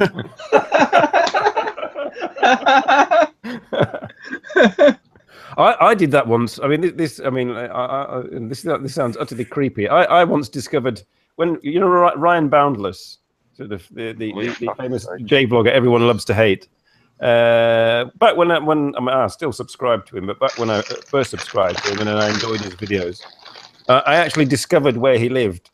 I did that once. I mean, this sounds utterly creepy. I once discovered when Ryan Boundless, sort of the famous J vlogger everyone loves to hate. Back when I still subscribe to him, but back when I first subscribed to him and I enjoyed his videos, I actually discovered where he lived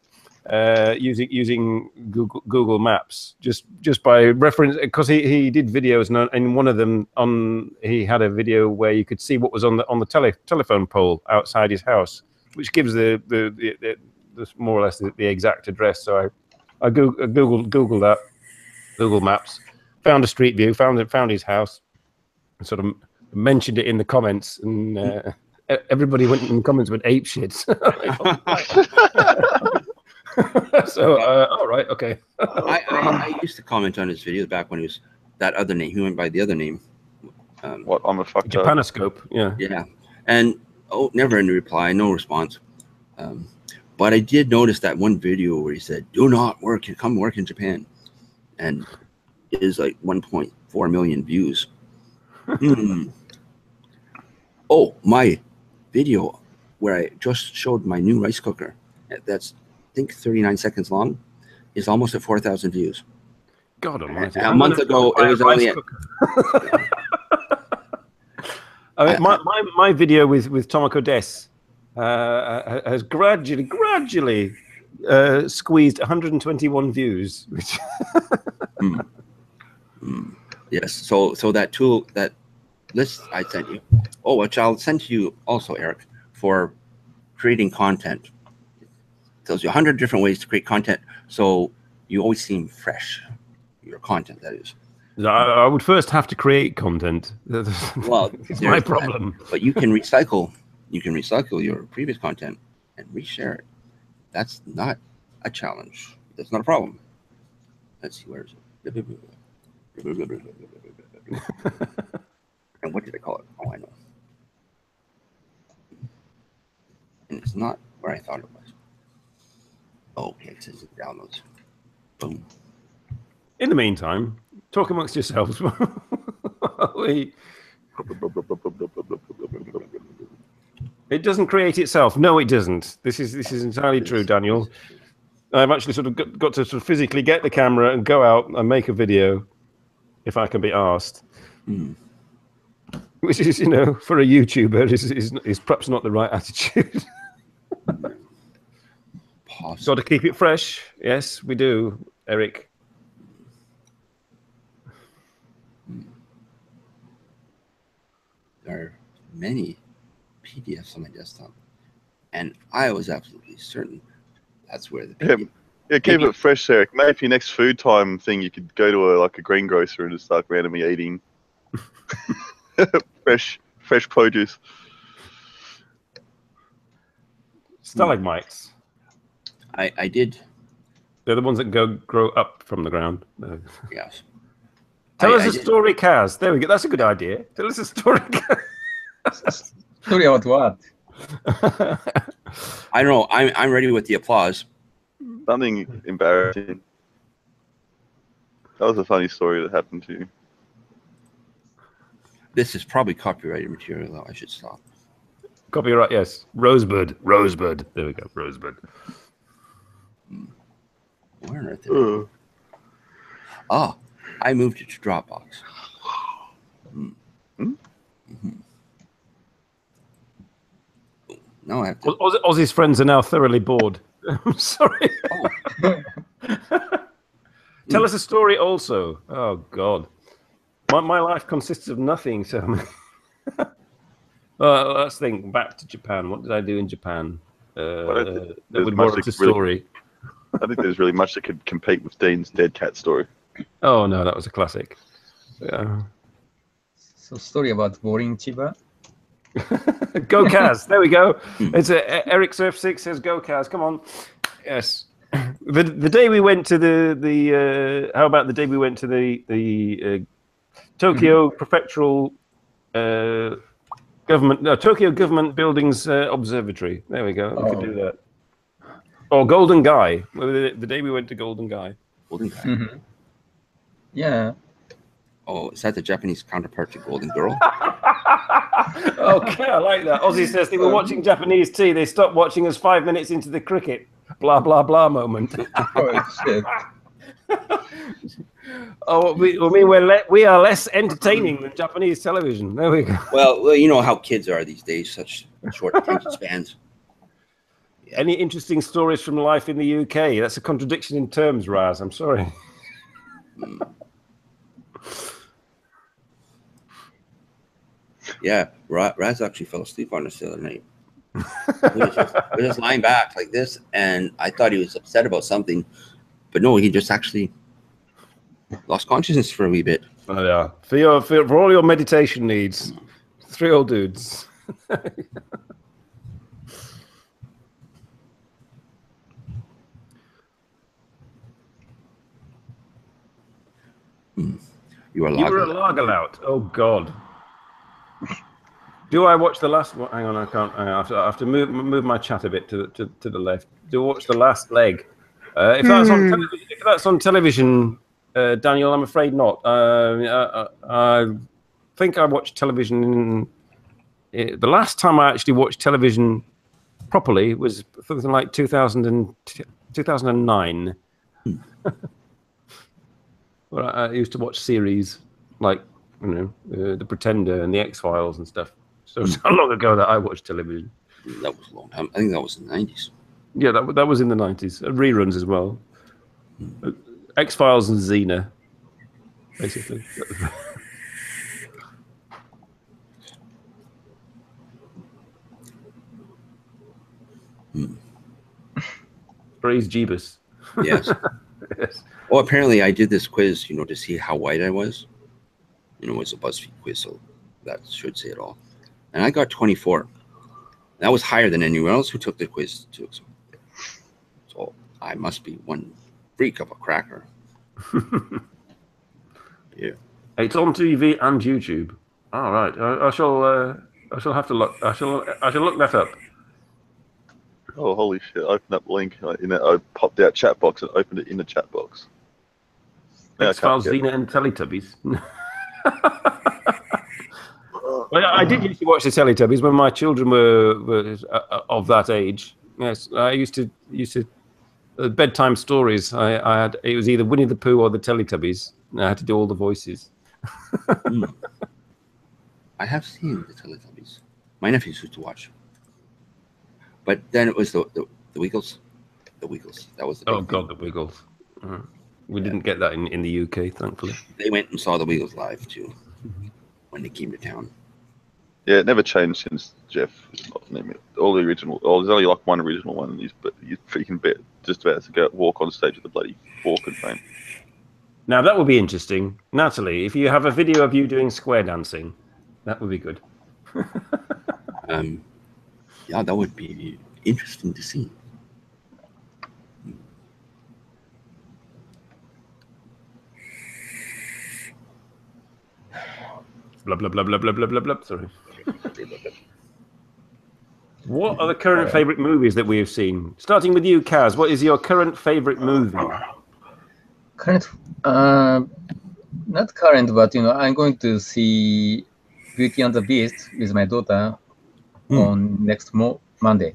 using Google Maps, just by reference, because he did videos, and one of them he had a video where you could see what was on the telephone pole outside his house, which gives the more or less the exact address. So I Googled that, Google Maps, found a Street View, found his house, and sort of mentioned it in the comments, and everybody went in the comments with ape shit. So, all right, okay. I used to comment on his videos back when he was that other name. He went by the other name. What, I'm a fucked up? Japanoscope, yeah. Yeah, and never any reply, no response. But I did notice that one video where he said, "Do not come work in Japan," and it is like 1.4 million views. Oh, my video where I just showed my new rice cooker. That's, I think, 39 seconds long, is almost at 4,000 views. God almighty. A month ago, it was only at... I mean, my video with Tomoko Des has gradually squeezed 121 views. Which Yes, so that tool, that list I sent you, which I'll send to you also, Eric, for creating content. Tells you 100 different ways to create content, so you always seem fresh. Your content, that is. I would first have to create content. Well, it's my problem. But you can recycle. You can recycle your previous content and reshare it. That's not a challenge. That's not a problem. Let's see, where is it? And what did I call it? Oh, I know. And it's not where I thought it was. Okay, it says it downloads. Boom. In the meantime, talk amongst yourselves. It doesn't create itself. No, it doesn't. This is entirely true, Daniel. I've actually sort of got to sort of physically get the camera and go out and make a video, if I can be asked. Which is, for a YouTuber, is perhaps not the right attitude. Got to keep it fresh. Yes, we do, Eric. There are many PDFs on my desktop, and I was absolutely certain that's where the PDF... Yeah, keep it fresh, Eric. Maybe for your next food time thing, you could go to a greengrocer and just start randomly eating fresh produce. Stalagmites. I did. They're the ones that grow up from the ground. Yes. Tell us a story, Kaz. There we go. That's a good idea. Tell us a story, Kaz. Story about what? I don't know. I'm ready with the applause. Something embarrassing. That was a funny story that happened to you. This is probably copyrighted material, though. I should stop. Copyright, yes. Rosebud. There we go. Rosebud. Where on earth did it? Ah, I moved it to Dropbox. Now I have to... Ozzie's friends are now thoroughly bored. I'm sorry. Tell us a story also. Oh, God. My life consists of nothing, so... let's think back to Japan. What did I do in Japan? That would warrant a story. I don't think there's really much that could compete with Dean's dead cat story. Oh, no, that was a classic. Yeah. So, story about boring Chiba. Go Kaz. There we go. It's Eric Surf 6 says go Kaz. Come on. Yes. the day we went to the how about the day we went to the Tokyo Prefectural Tokyo Government Buildings Observatory. There we go. We could do that. Or Golden Guy. The day we went to Golden Guy. Golden Guy. Mm-hmm. Yeah. Oh, is that the Japanese counterpart to Golden Girl? Okay, I like that. Ozzy says they were watching Japanese tea. They stopped watching us 5 minutes into the cricket. Blah blah blah moment. Oh shit. Oh, we are less entertaining than Japanese television. There we go. Well, you know how kids are these days, such short attention spans. Yeah. Any interesting stories from life in the UK? That's a contradiction in terms, Raz. I'm sorry. Yeah, Raz actually fell asleep on us the other night. He was just lying back like this, and I thought he was upset about something, but no, he just actually lost consciousness for a wee bit. Oh yeah, for all your meditation needs, 3 old dudes. You were a Lagerlout. Oh God. Do I watch the last one? Hang on, I can't. I have to move my chat a bit to the left. Do I watch the last leg? If that's on television, Daniel, I'm afraid not. I think I watched television. The last time I actually watched television properly was something like 2009. Well, I used to watch series like The Pretender and The X-Files and stuff. So it's how long ago that I watched television. That was a long time. I think that was in the 90s. Yeah, that was in the 90s. Reruns as well. X-Files and Xena, basically. Praise Jeebus. Yes. Yes. Oh, apparently I did this quiz, to see how white I was. It's a BuzzFeed quiz, so that should say it all. And I got 24. That was higher than anyone else who took the quiz too. So I must be one freak of a cracker. Yeah. It's on TV and YouTube. All right. I shall have to look. I shall look that up. Oh, holy shit. I opened up the link. I popped out chat box and opened it in the chat box. X-Files, Xena, and Teletubbies. Well, I did used to watch the Teletubbies when my children were of that age. Yes, I used to bedtime stories. I had it was either Winnie the Pooh or the Teletubbies. And I had to do all the voices. I have seen the Teletubbies. My nephews used to watch. But then it was the Wiggles. The Wiggles. That was the big God, the Wiggles. We didn't get that in the UK, thankfully. They went and saw the Wiggles live too when they came to town. Yeah, it never changed since Jeff. All the original. Oh, there's only like one original one, but you freaking bet just about to go walk on stage with the bloody walking thing. Now that would be interesting, Natalie. If you have a video of you doing square dancing, that would be good. Yeah, that would be interesting to see. Blah blah blah blah blah blah blah blah. Sorry. What are the current favorite movies that we have seen? Starting with you, Kaz. What is your current favorite movie? Current, not current, but I'm going to see Beauty and the Beast with my daughter on next Monday.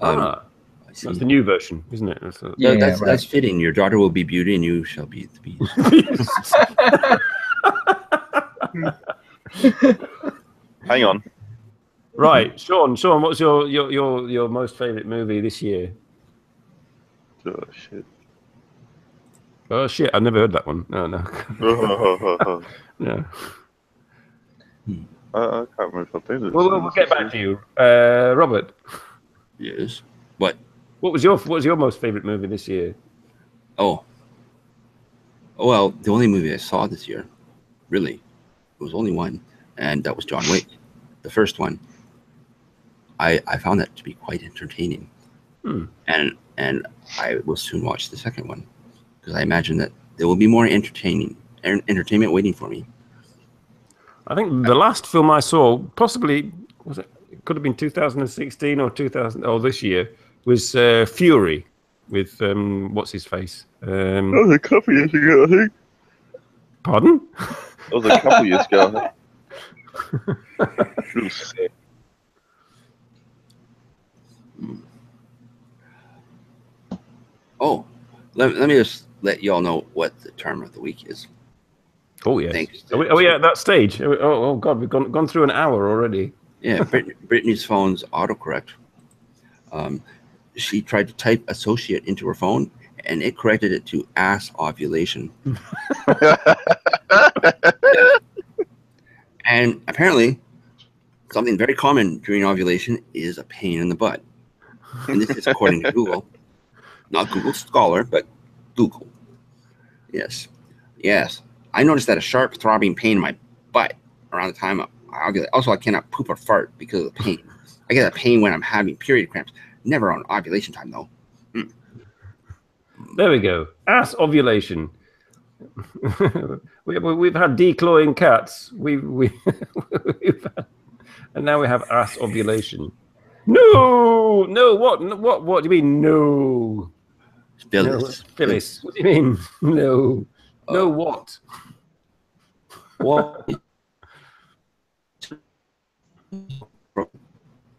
That's the new version, isn't it? That's fitting. Your daughter will be Beauty, and you shall be the Beast. Hang on. Right, Sean, what's your most favorite movie this year? Oh shit! Oh shit! I've never heard that one. No. No. I can't remember if I've been. We'll get back to you, Robert. Yes. What? What was your most favorite movie this year? Oh, well, the only movie I saw this year, really, it was only one, and that was John Wick, the first one. I found that to be quite entertaining. and I will soon watch the second one because I imagine that there will be more entertainment waiting for me. I think the last film I saw, possibly it could have been 2016 or 2000 or this year, was Fury with what's his face? That was a couple years ago, I think. Pardon? That was a couple years ago, I think. Oh, let me just let you all know what the term of the week is. Oh yes. Thanks. Are we at that stage? Oh God, we've gone through an hour already. Yeah, Brittany's phone's autocorrect. She tried to type associate into her phone, and it corrected it to ass ovulation. And apparently, something very common during ovulation is a pain in the butt. And this is according to Google. Not Google Scholar, but Google. Yes. I noticed that a sharp throbbing pain in my butt around the time I ovulate. Also, I cannot poop or fart because of the pain. I get a pain when I'm having period cramps. Never on ovulation time, though. There we go. Ass ovulation. We've had declawing cats. We've had, and now we have ass ovulation. No. What do you mean? No. Phyllis. No, Phyllis. What do you mean? No. No what? What?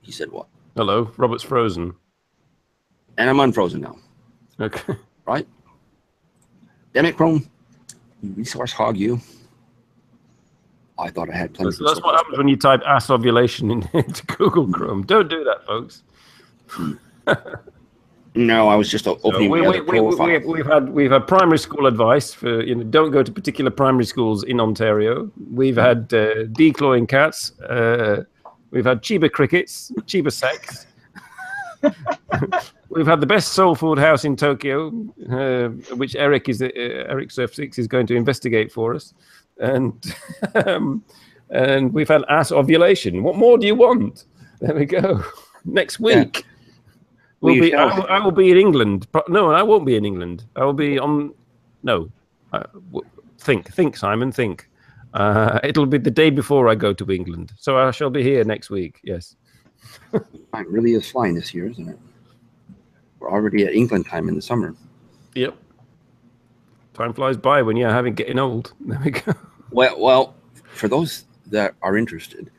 He said what? Hello, Robert's frozen. And I'm unfrozen now. Okay. Right? Damn it, Chrome. You resource hog, you. I thought I had plenty of That's what happens when you type ass ovulation into Google Chrome. Don't do that, folks. No, I was just opening the other profile. We've had primary school advice for don't go to particular primary schools in Ontario. We've had declawing cats. We've had Chiba crickets, Chiba sex. We've had the best soul food house in Tokyo, which Eric Surf 6 is going to investigate for us, and and we've had ass ovulation. What more do you want? There we go. Next week. Yeah. I will be in England. No, I won't be in England. I will be on. No, think, Simon, think. It'll be the day before I go to England, so I shall be here next week. Yes. Time really is flying this year, isn't it? We're already at England time in the summer. Yep. Time flies by when you're getting old. There we go. Well, for those that are interested,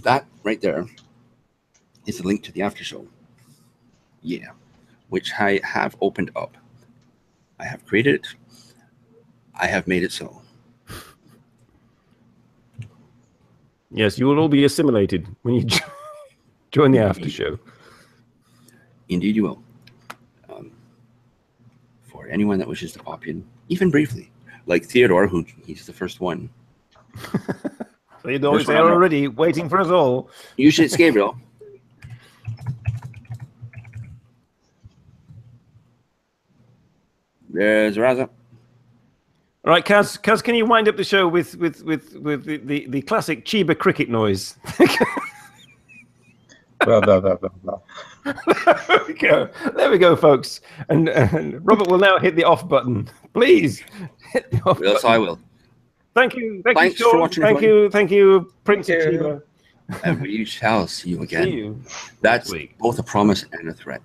that right there is a link to the after show. Yeah, which I have opened up. I have created it. I have made it so. Yes, you will all be assimilated when you join the after show. Indeed, you will. For anyone that wishes to pop in, even briefly, like Theodore, he's the first one. Theodore's there already, waiting for us all. Usually it's Gabriel. There's Raza. All right, Kaz, can you wind up the show with the classic Chiba cricket noise? Blah, blah, blah, blah, blah. There we go, folks. And Robert will now hit the off button. Please hit the off button. Yes, I will. Thank you. Thanks Sean. for watching. Thank you, Prince of Chiba. And we shall see you again. See you That's both a promise and a threat.